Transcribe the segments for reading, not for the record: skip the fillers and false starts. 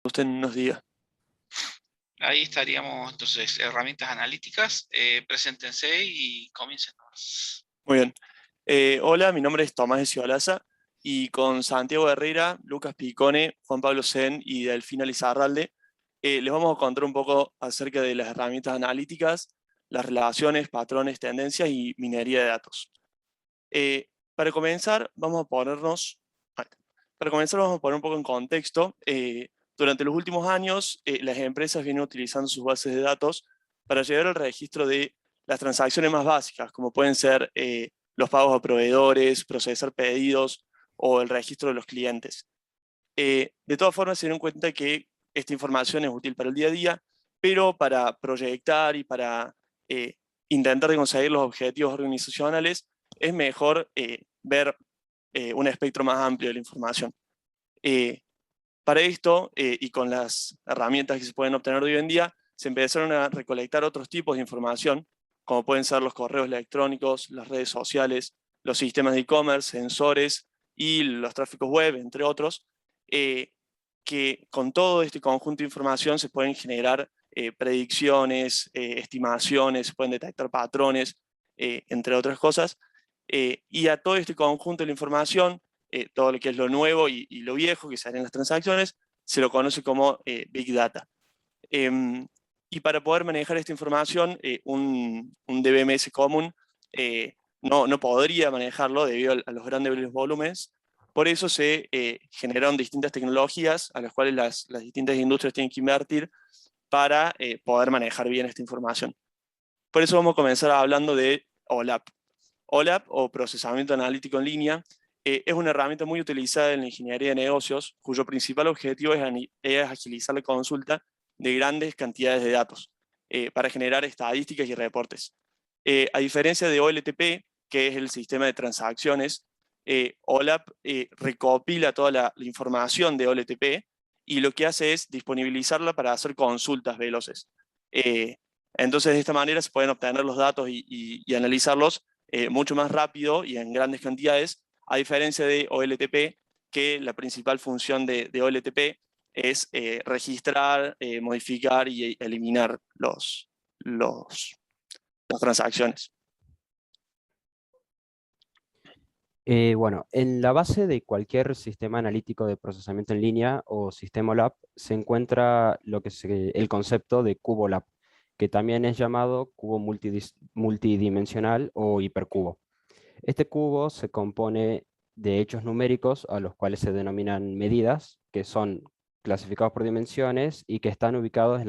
Usted nos diga. Ahí estaríamos entonces, herramientas analíticas. Preséntense y comiencen nomás. Muy bien. Hola, mi nombre es Tomás Esciolaza y con Santiago Herrera, Lucas Picone, Juan Pablo Sen y Delfina Lizarralde les vamos a contar un poco acerca de las herramientas analíticas, las relaciones, patrones, tendencias y minería de datos. Para comenzar, vamos a ponernos, para comenzar vamos a poner un poco en contexto. Durante los últimos años, las empresas vienen utilizando sus bases de datos para llegar al registro de las transacciones más básicas, como pueden ser los pagos a proveedores, procesar pedidos o el registro de los clientes. De todas formas, se dieron cuenta que esta información es útil para el día a día, pero para proyectar y para eh, intentar conseguir los objetivos organizacionales, es mejor ver un espectro más amplio de la información. Eh, para esto, y con las herramientas que se pueden obtener hoy en día, se empezaron a recolectar otros tipos de información, como pueden ser los correos electrónicos, las redes sociales, los sistemas de e-commerce, sensores y los tráficos web, entre otros, eh, que con todo este conjunto de información se pueden generar predicciones, estimaciones, se pueden detectar patrones, entre otras cosas. Y a todo este conjunto de la información, todo lo que es lo nuevo y lo viejo que se hace en las transacciones, se lo conoce como Big Data. Eh, y para poder manejar esta información, un DBMS común no podría manejarlo debido a los grandes volúmenes. Por eso se generaron distintas tecnologías a las cuales las distintas industrias tienen que invertir para poder manejar bien esta información. Por eso vamos a comenzar hablando de OLAP. OLAP, o procesamiento analítico en línea, es una herramienta muy utilizada en la ingeniería de negocios, cuyo principal objetivo es agilizar la consulta de grandes cantidades de datos para generar estadísticas y reportes. A diferencia de OLTP, que es el sistema de transacciones, OLAP recopila toda la información de OLTP y lo que hace es disponibilizarla para hacer consultas veloces. Entonces, de esta manera se pueden obtener los datos y analizarlos mucho más rápido y en grandes cantidades, a diferencia de OLTP, que la principal función de OLTP es registrar, modificar y eliminar las transacciones. Bueno, en la base de cualquier sistema analítico de procesamiento en línea o sistema OLAP se encuentra el concepto de cubo OLAP, que también es llamado cubo multidimensional o hipercubo. Este cubo se compone de hechos numéricos a los cuales se denominan medidas, que son clasificados por dimensiones y que están ubicados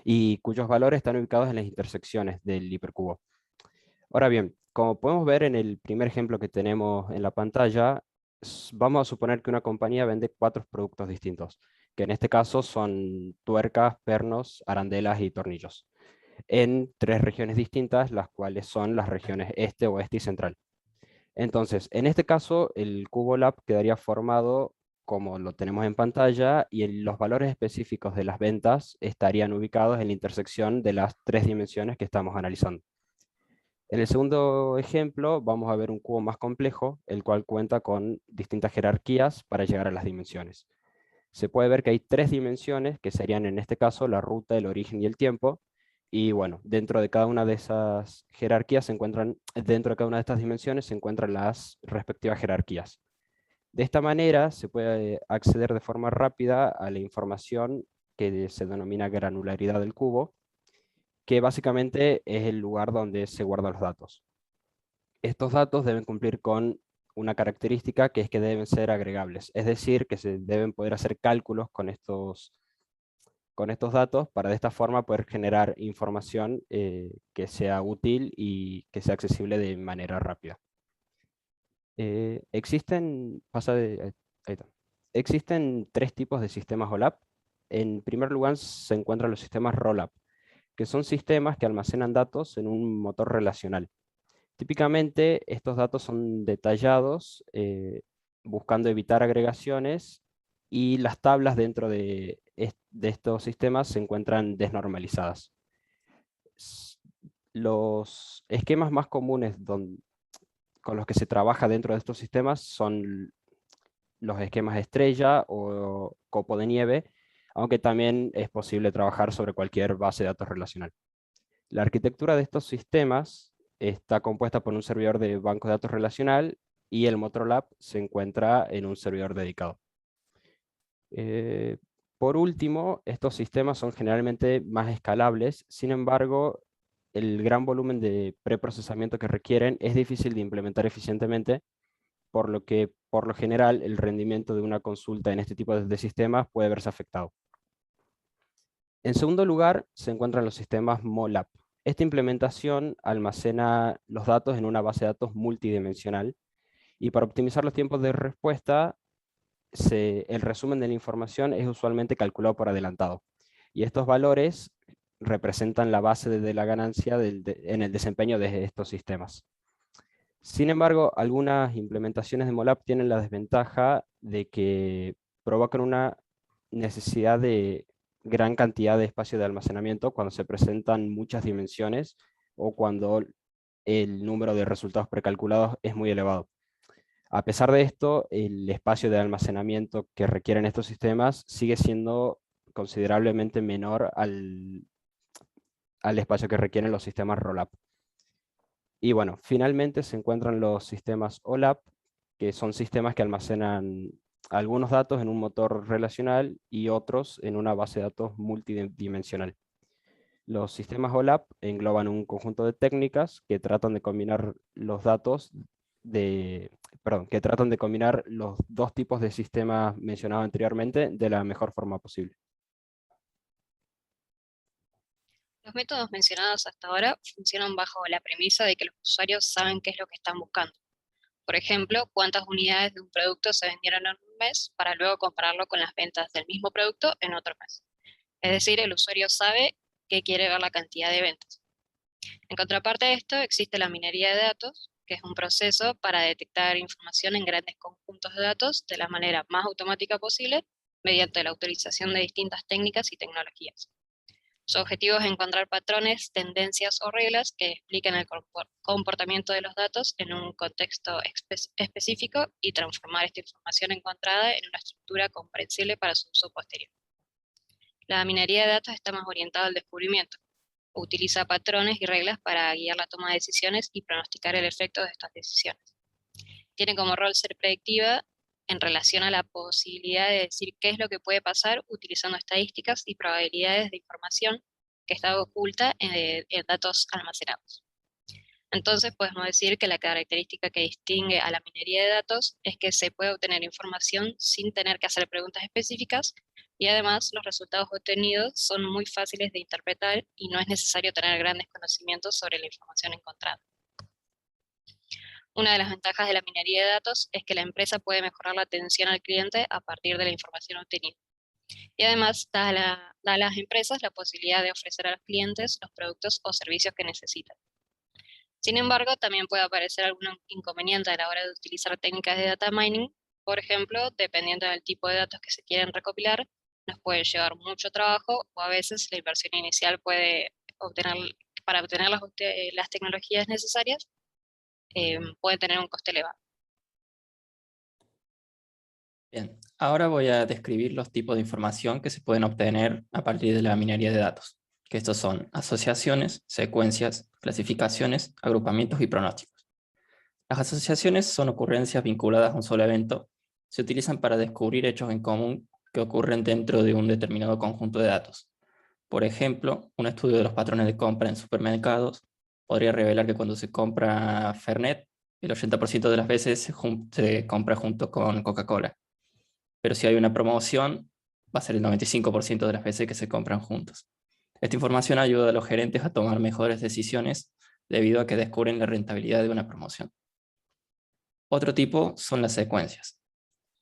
y cuyos valores están ubicados en las intersecciones del hipercubo. Ahora bien, como podemos ver en el primer ejemplo que tenemos en la pantalla, vamos a suponer que una compañía vende 4 productos distintos, que en este caso son tuercas, pernos, arandelas y tornillos, en 3 regiones distintas, las cuales son las regiones este, oeste y central. Entonces, en este caso, el cubo lab quedaría formado como lo tenemos en pantalla y los valores específicos de las ventas estarían ubicados en la intersección de las 3 dimensiones que estamos analizando. En el segundo ejemplo vamos a ver un cubo más complejo, el cual cuenta con distintas jerarquías para llegar a las dimensiones. Se puede ver que hay 3 dimensiones, que serían en este caso la ruta, el origen y el tiempo. Y bueno, dentro de cada una de esas jerarquías dentro de cada una de estas dimensiones se encuentran las respectivas jerarquías. De esta manera se puede acceder de forma rápida a la información que se denomina granularidad del cubo, que básicamente es el lugar donde se guardan los datos. Estos datos deben cumplir con una característica que es que deben ser agregables, es decir, que se deben poder hacer cálculos con estos datos para de esta forma poder generar información que sea útil y que sea accesible de manera rápida. Ahí está. Existen 3 tipos de sistemas OLAP. En primer lugar se encuentran los sistemas ROLAP, que son sistemas que almacenan datos en un motor relacional. Típicamente estos datos son detallados buscando evitar agregaciones y las tablas dentro de estos sistemas se encuentran desnormalizadas. Los esquemas más comunes con los que se trabaja dentro de estos sistemas son los esquemas estrella o copo de nieve, aunque también es posible trabajar sobre cualquier base de datos relacional. La arquitectura de estos sistemas está compuesta por un servidor de banco de datos relacional y el Motorlab se encuentra en un servidor dedicado. Por último, estos sistemas son generalmente más escalables, sin embargo, el gran volumen de preprocesamiento que requieren es difícil de implementar eficientemente, por lo que, por lo general, el rendimiento de una consulta en este tipo de sistemas puede verse afectado. En segundo lugar, se encuentran los sistemas MOLAP. Esta implementación almacena los datos en una base de datos multidimensional y para optimizar los tiempos de respuesta, el resumen de la información es usualmente calculado por adelantado. Y estos valores representan la base de la ganancia en el desempeño de estos sistemas. Sin embargo, algunas implementaciones de MOLAP tienen la desventaja de que provocan una necesidad de gran cantidad de espacio de almacenamiento cuando se presentan muchas dimensiones o cuando el número de resultados precalculados es muy elevado. A pesar de esto, el espacio de almacenamiento que requieren estos sistemas sigue siendo considerablemente menor al espacio que requieren los sistemas ROLAP. Y bueno, finalmente se encuentran los sistemas OLAP, que son sistemas que almacenan algunos datos en un motor relacional y otros en una base de datos multidimensional. Los sistemas OLAP engloban un conjunto de técnicas que tratan de combinar los datos que tratan de combinar los dos tipos de sistemas mencionados anteriormente de la mejor forma posible. Los métodos mencionados hasta ahora funcionan bajo la premisa de que los usuarios saben qué es lo que están buscando. Por ejemplo, cuántas unidades de un producto se vendieron en un mes para luego compararlo con las ventas del mismo producto en otro mes. Es decir, el usuario sabe que quiere ver la cantidad de ventas. En contraparte de esto, existe la minería de datos, que es un proceso para detectar información en grandes conjuntos de datos de la manera más automática posible mediante la utilización de distintas técnicas y tecnologías. Su objetivo es encontrar patrones, tendencias o reglas que expliquen el comportamiento de los datos en un contexto específico y transformar esta información encontrada en una estructura comprensible para su uso posterior. La minería de datos está más orientada al descubrimiento. Utiliza patrones y reglas para guiar la toma de decisiones y pronosticar el efecto de estas decisiones. Tiene como rol ser predictiva en relación a la posibilidad de decir qué es lo que puede pasar utilizando estadísticas y probabilidades de información que está oculta en datos almacenados. Entonces podemos decir que la característica que distingue a la minería de datos es que se puede obtener información sin tener que hacer preguntas específicas y además los resultados obtenidos son muy fáciles de interpretar y no es necesario tener grandes conocimientos sobre la información encontrada. Una de las ventajas de la minería de datos es que la empresa puede mejorar la atención al cliente a partir de la información obtenida. Y además da a las empresas la posibilidad de ofrecer a los clientes los productos o servicios que necesitan. Sin embargo, también puede aparecer algún inconveniente a la hora de utilizar técnicas de data mining. Por ejemplo, dependiendo del tipo de datos que se quieren recopilar, nos puede llevar mucho trabajo o a veces la inversión inicial para obtener las tecnologías necesarias puede tener un coste elevado. Bien, ahora voy a describir los tipos de información que se pueden obtener a partir de la minería de datos, que estos son asociaciones, secuencias, clasificaciones, agrupamientos y pronósticos. Las asociaciones son ocurrencias vinculadas a un solo evento. Se utilizan para descubrir hechos en común que ocurren dentro de un determinado conjunto de datos. Por ejemplo, un estudio de los patrones de compra en supermercados podría revelar que cuando se compra Fernet, el 80% de las veces se compra junto con Coca-Cola. Pero si hay una promoción, va a ser el 95% de las veces que se compran juntos. Esta información ayuda a los gerentes a tomar mejores decisiones debido a que descubren la rentabilidad de una promoción. Otro tipo son las secuencias.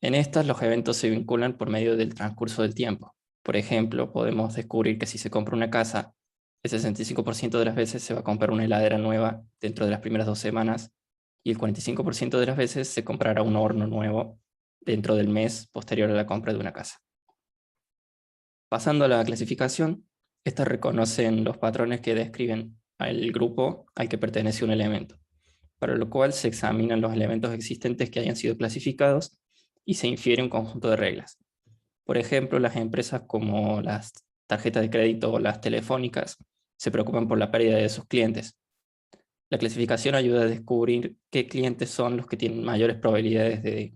En estas los eventos se vinculan por medio del transcurso del tiempo. Por ejemplo, podemos descubrir que si se compra una casa, el 65% de las veces se va a comprar una heladera nueva dentro de las primeras 2 semanas y el 45% de las veces se comprará un horno nuevo dentro del mes posterior a la compra de una casa. Pasando a la clasificación, estas reconocen los patrones que describen al grupo al que pertenece un elemento, para lo cual se examinan los elementos existentes que hayan sido clasificados y se infiere un conjunto de reglas. Por ejemplo, las empresas como las tarjetas de crédito o las telefónicas se preocupan por la pérdida de sus clientes. La clasificación ayuda a descubrir qué clientes son los que tienen mayores probabilidades de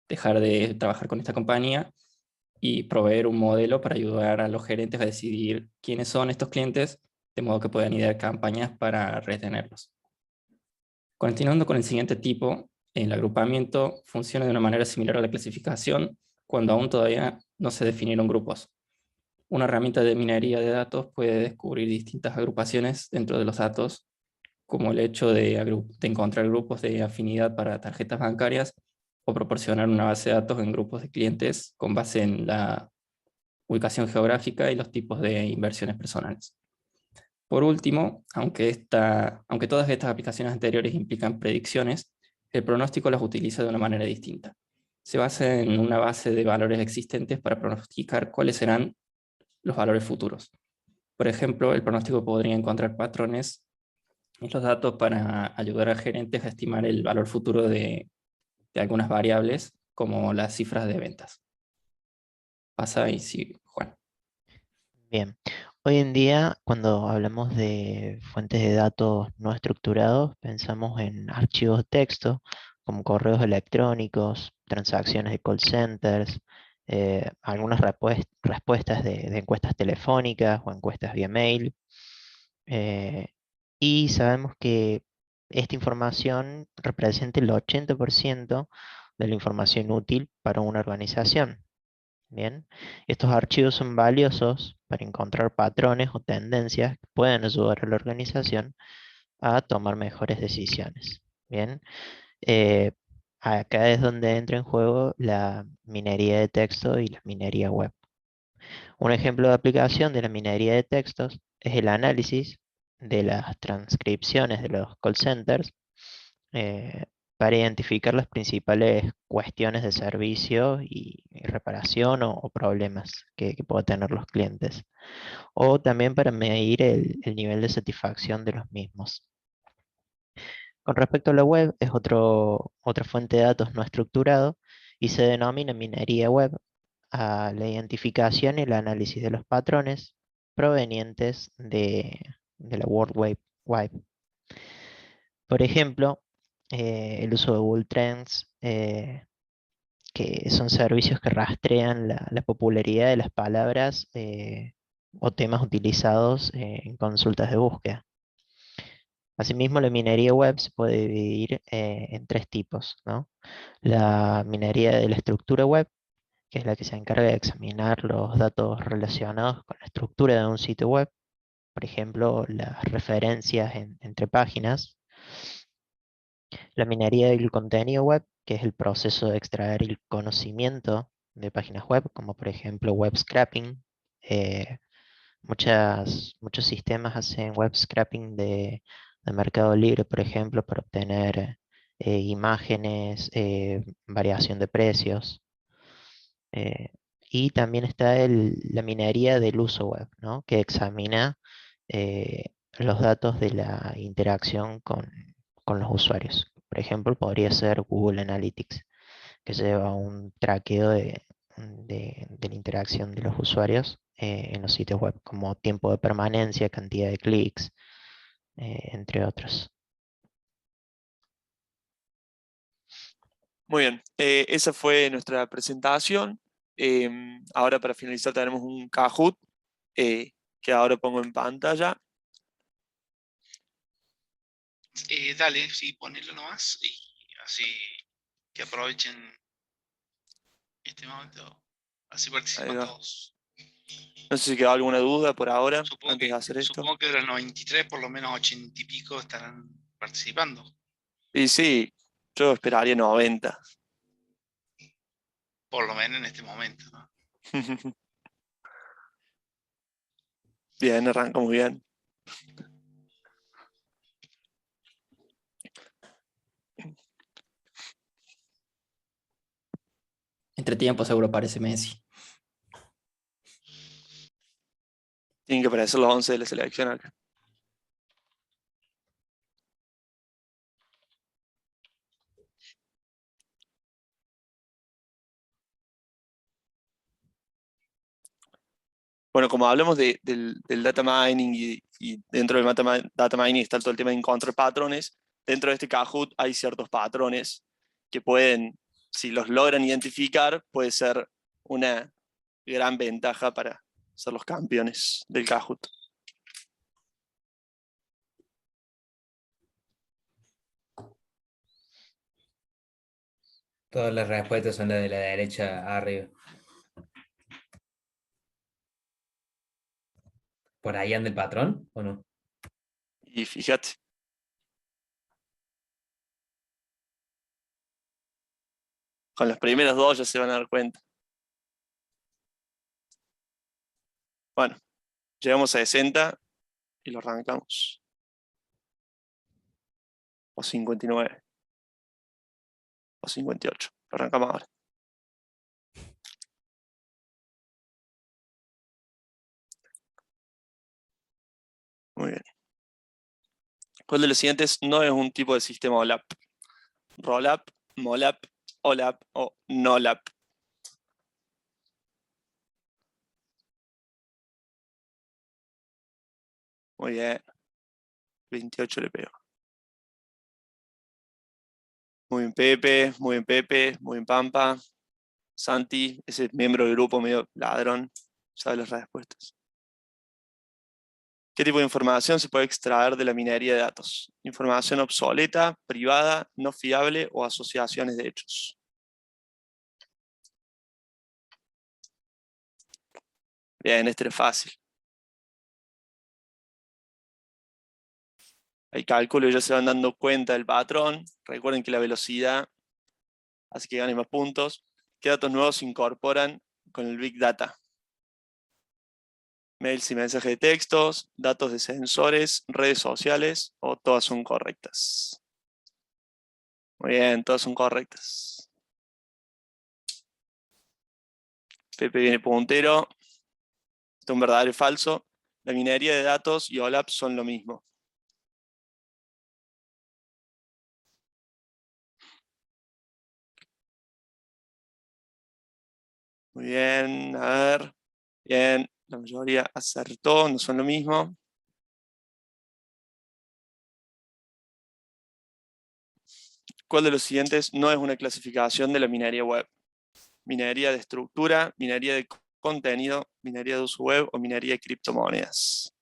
dejar de trabajar con esta compañía y proveer un modelo para ayudar a los gerentes a decidir quiénes son estos clientes, de modo que puedan idear campañas para retenerlos. Continuando con el siguiente tipo, el agrupamiento funciona de una manera similar a la clasificación cuando aún todavía no se definieron grupos. Una herramienta de minería de datos puede descubrir distintas agrupaciones dentro de los datos, como el hecho de encontrar grupos de afinidad para tarjetas bancarias o proporcionar una base de datos en grupos de clientes con base en la ubicación geográfica y los tipos de inversiones personales. Por último, aunque todas estas aplicaciones anteriores implican predicciones, el pronóstico las utiliza de una manera distinta. Se basa en una base de valores existentes para pronosticar cuáles serán los valores futuros. Por ejemplo, el pronóstico podría encontrar patrones en los datos para ayudar a gerentes a estimar el valor futuro de algunas variables, como las cifras de ventas. Pasa ahí, sí, Juan. Bien, hoy en día cuando hablamos de fuentes de datos no estructurados, pensamos en archivos de texto como correos electrónicos, transacciones de call centers, algunas respuestas de encuestas telefónicas o encuestas vía mail. eh, y sabemos que esta información representa el 80% de la información útil para una organización. Bien, estos archivos son valiosos para encontrar patrones o tendencias que pueden ayudar a la organización a tomar mejores decisiones. Bien, eh, acá es donde entra en juego la minería de texto y la minería web. Un ejemplo de aplicación de la minería de textos es el análisis de las transcripciones de los call centers eh, para identificar las principales cuestiones de servicio y reparación o problemas que puedan tener los clientes. O también para medir el nivel de satisfacción de los mismos. Con respecto a la web, es otra fuente de datos no estructurado y se denomina minería web a la identificación y el análisis de los patrones provenientes de la World Wide. Por ejemplo, el uso de Google Trends, que son servicios que rastrean la popularidad de las palabras o temas utilizados en consultas de búsqueda. Asimismo, la minería web se puede dividir en tres tipos, ¿no? La minería de la estructura web, que es la que se encarga de examinar los datos relacionados con la estructura de un sitio web, por ejemplo, las referencias entre páginas. La minería del contenido web, que es el proceso de extraer el conocimiento de páginas web, como por ejemplo web scraping. Eh, muchos sistemas hacen web scraping de Mercado Libre, por ejemplo, para obtener imágenes, variación de precios. Eh, y también está la minería del uso web, ¿no? Que examina eh, los datos de la interacción con los usuarios. Por ejemplo, podría ser Google Analytics, que lleva un traqueo de la interacción de los usuarios en los sitios web, como tiempo de permanencia, cantidad de clics, entre otros. Muy bien, esa fue nuestra presentación. Ahora para finalizar tenemos un Kahoot que ahora pongo en pantalla. Dale, sí, ponelo nomás y así que aprovechen este momento, así Ahí participan va. todos. No sé si quedó alguna duda por ahora antes de hacer esto. Supongo que de los 93 por lo menos 80 y pico estarán participando. Y sí, yo esperaría 90. Por lo menos en este momento, ¿no? Bien, arrancamos bien. Entre tiempo seguro aparece Messi. Tienen que aparecer los 11 de la selección acá. Bueno, como hablamos del data mining y dentro del data mining está todo el tema de encontrar patrones, dentro de este Kahoot hay ciertos patrones que pueden, si los logran identificar, puede ser una gran ventaja para ser los campeones del Kahoot. Todas las respuestas son las de la derecha arriba. ¿Por ahí anda el patrón o no? Y fíjate. Con las primeras dos ya se van a dar cuenta. Bueno, llegamos a 60 y lo arrancamos. O 59. O 58. Lo arrancamos ahora. Muy bien. ¿Cuál de los siguientes no es un tipo de sistema OLAP? Rollup, MOLAP, OLAP o NOLAP. Muy bien. 28 le pego. Muy bien Pepe, muy bien Pepe, muy bien Pampa. Santi, ese miembro del grupo medio ladrón, sabe las respuestas. ¿Qué tipo de información se puede extraer de la minería de datos? Información obsoleta, privada, no fiable o asociaciones de hechos. Bien, este era fácil. Hay cálculo y ya se van dando cuenta del patrón. Recuerden que la velocidad hace que ganen más puntos. ¿Qué datos nuevos se incorporan con el Big Data? Mails y mensajes de textos, datos de sensores, redes sociales o todas son correctas. Muy bien, todas son correctas. Pepe viene puntero. Esto es un verdadero y falso. La minería de datos y OLAP son lo mismo. Muy bien, a ver. Bien, la mayoría acertó, no son lo mismo. ¿Cuál de los siguientes no es una clasificación de la minería web? Minería de estructura, minería de contenido, minería de uso web o minería de criptomonedas.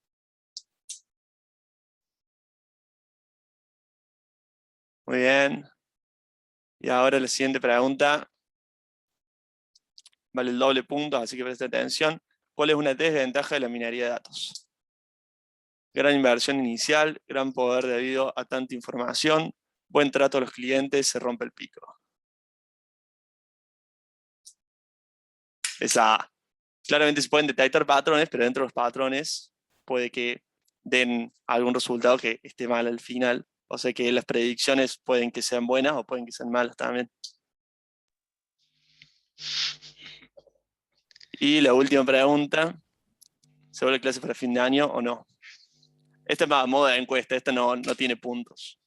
Muy bien. Y ahora la siguiente pregunta. Vale el doble punto, así que preste atención. ¿Cuál es una desventaja de la minería de datos? Gran inversión inicial, gran poder debido a tanta información, buen trato a los clientes, se rompe el pico. Esa A. Claramente se pueden detectar patrones, pero dentro de los patrones puede que den algún resultado que esté mal al final. O sea que las predicciones pueden que sean buenas o pueden que sean malas también. Y la última pregunta. ¿Se vuelve clase para fin de año o no? Esta es más moda de encuesta, esta no tiene puntos.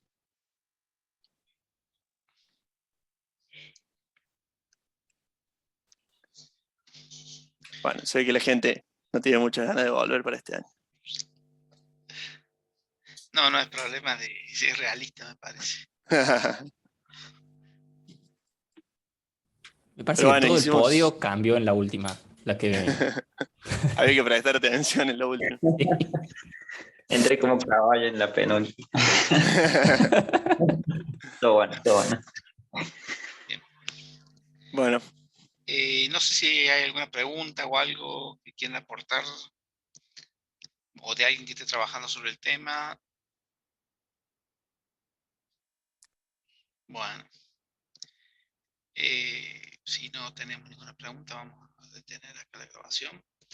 Bueno, se ve que la gente no tiene muchas ganas de volver para este año. No, no es problema de ser realista, me parece. Me parece Pero que bueno, todo el hicimos... podio cambió en la última, la que... Había que prestar atención en lo último. Entré como caballo en la penúltima. Todo bueno, todo bueno. Bueno, No sé si hay alguna pregunta o algo que quieran aportar o de alguien que esté trabajando sobre el tema. Bueno, si no tenemos ninguna pregunta, vamos a detener acá la grabación.